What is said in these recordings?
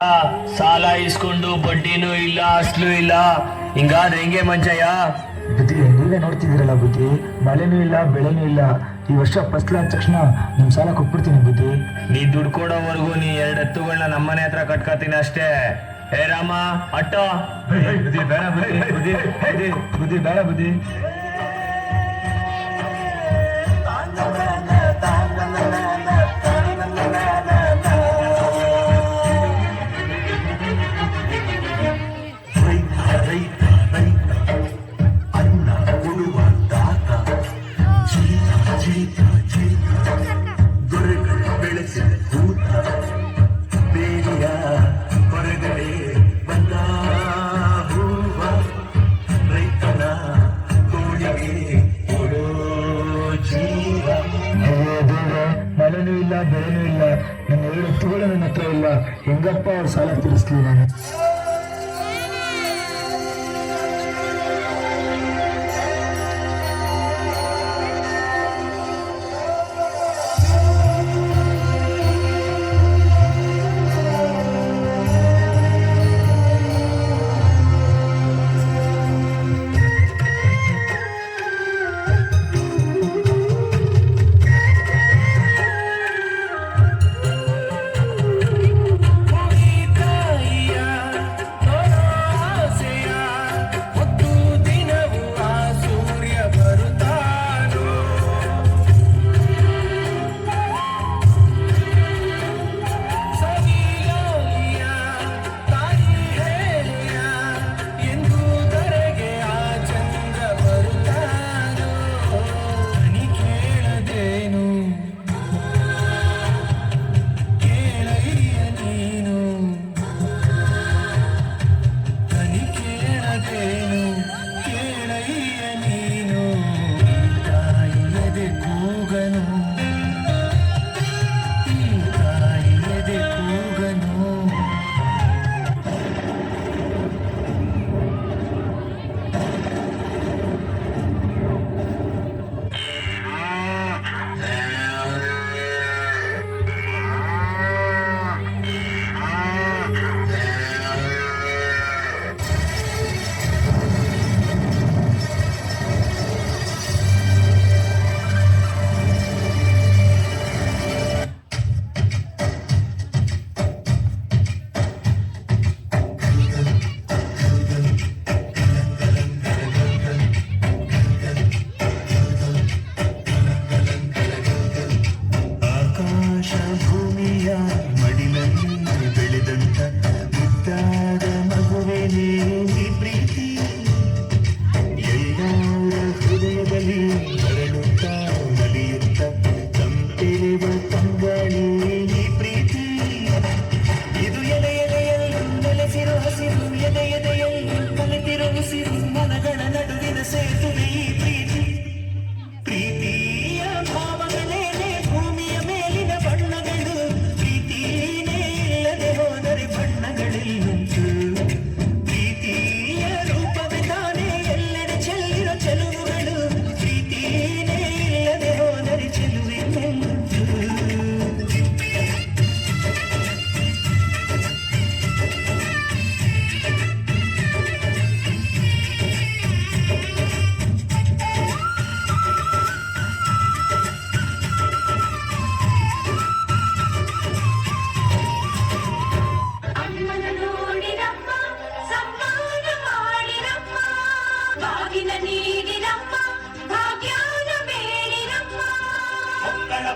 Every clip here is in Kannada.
ಸಾಲ ಇಸ್ಕೊಂಡು ಬಡ್ಡಿನೂ ಇಲ್ಲ ಅಸ್ಲು ಇಲ್ಲ, ಹಿಂಗಾದ್ರೆ ಹೆಂಗೆ ಮಂಚಯ್ಯ? ಬುದ್ಧಿ ನೀವೇ ನೋಡ್ತಿದ್ದೀರಲ್ಲ ಬುದ್ಧಿ, ಮಳೆನೂ ಇಲ್ಲ ಬೆಳೆನೂ ಇಲ್ಲ. ಈ ವರ್ಷ ಫಸ್ಲ್ ಆದ ತಕ್ಷಣ ನಿಮ್ ಸಾಲ ಕೊಟ್ಬಿಡ್ತೀನಿ ಬುದ್ಧಿ. ನೀ ದುಡ್ಡು ಕೊಡೋವರೆಗೂ ನೀ 2 ಎತ್ತುಗಳನ್ನ ನಮ್ಮನೆ ಹತ್ರ ಕಟ್ಕೋತೀನಿ ಅಷ್ಟೇ. ಹೇ ರಾಮ ಅಟ್ಟೋ. ಬುದ್ಧಿ ಬೇಡ ಬುದ್ಧಿ, ಬುದ್ಧಿ ಬುದ್ಧಿ ಬುದ್ಧಿ ಬೇಡ ಬುದ್ಧಿ. ಮಳೆನೂ ಇಲ್ಲ ಬೆಳೆನೂ ಇಲ್ಲ, ನನ್ನ 2 ಎತ್ತುಗಳು ನನ್ನ ಹತ್ರ ಇಲ್ಲ. ಹೆಂಗಪ್ಪ ಅವ್ರ ಸಾಲ ತೀರಿಸ್ಲಿ ನಾನು?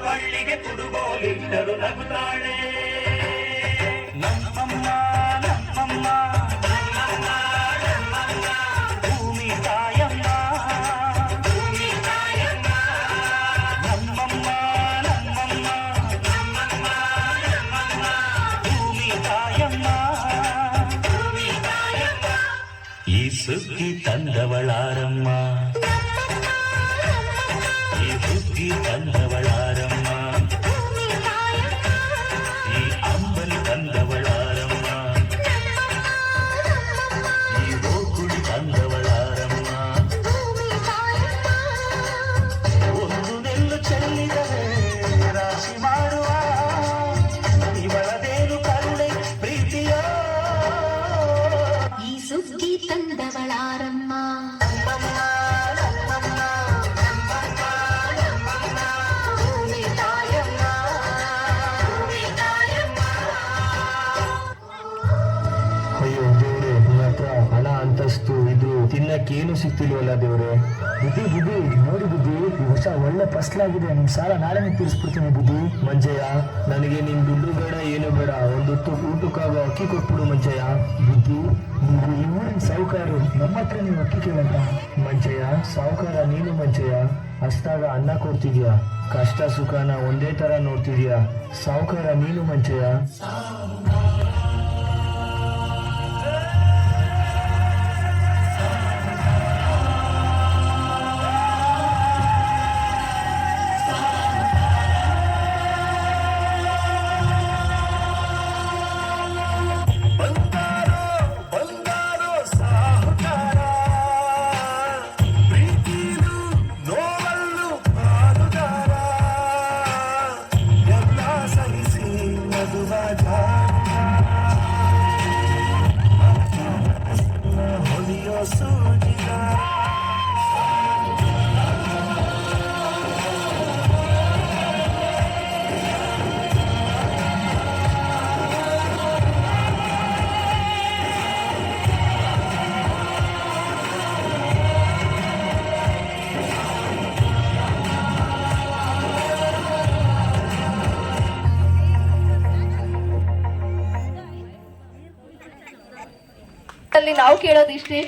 ಬಳ್ಳಿಗೆ ಕುಡುಗೋಲಿಟ್ಟರು ನಗುತ್ತಾಳೆ ನಮ್ಮಮ್ಮ ನಮ್ಮಮ್ಮ ಭೂಮಿ ತಾಯಮ್ಮ ನಮ್ಮಮ್ಮ ನಮ್ಮಮ್ಮ ಭೂಮಿ ತಾಯಮ್ಮ ಈ ಸುಗ್ಗಿ ತಂದವಳಾರಮ್ಮ ಈ ಸುಗ್ಗಿ ತಂದವಳಾರಮ್ಮ ಈ ಅಂಬಲಿ ತಂದವಳಾರಮ್ಮ ಈ ಓಕುಳಿ ತಂದವಳಾರಮ್ಮ ಒಂದು ನೆಲ್ಲು ಚೆಲ್ಲಿದರೆ ರಾಶಿ ಮಾಡುವ ಇವಳದೇನು ಕರುಣೆ ಪ್ರೀತಿಯ ಅಂತಸ್ತು ಇದ್ರು ತಿನ್ನಕ್ಕೇನು ಸಿಗ್ತಿಲ್ವಲ್ಲ ದೇವ್ರೆ. ಬುದ್ಧಿ ಬುದ್ಧಿ ನೋಡಿ ಬುದ್ಧಿ, ಈ ವರ್ಷ ಒಳ್ಳೆ ಫಸ್ಲಾಗಿದೆ. ನಿಮ್ ಸಾಲ ನಾಳೆನೇ ತೀರಿಸ್ಬಿಡ್ತೀನಿ ಬುದ್ಧಿ. ಮಂಜಯ್ಯ, ನನಗೆ ನಿನ್ ದುಡ್ಡು ಬೇಡ ಏನು ಬೇಡ, ಒಂದೊತ್ತು ಊಟಕ್ಕಾಗೋ ಅಕ್ಕಿ ಕೊಟ್ಬಿಡು ಮಂಜಯ್ಯ. ಬುದ್ಧಿ, ನೀವು ಈ ಊರಿನ ಸಾಹುಕಾರರು, ನಮ್ಮ ಹತ್ರ ನೀವು ಅಕ್ಕಿ ಕೇಳಂತ. ಮಂಜಯ್ಯ, ಸಾವುಕಾರ ನೀನು ಮಂಜಯ್ಯ. ಹಸ್ದಾಗ ಅನ್ನ ಕೊಡ್ತಿದ್ಯಾ, ಕಷ್ಟ ಸುಖನ ಒಂದೇ ತರ ನೋಡ್ತಿದ್ಯಾ. ಸಾವುಕಾರ ನೀನು ಮಂಜಯ್ಯ. ಅಲ್ಲಿ ನಾವು ಕೇಳೋದಿಷ್ಟೇ,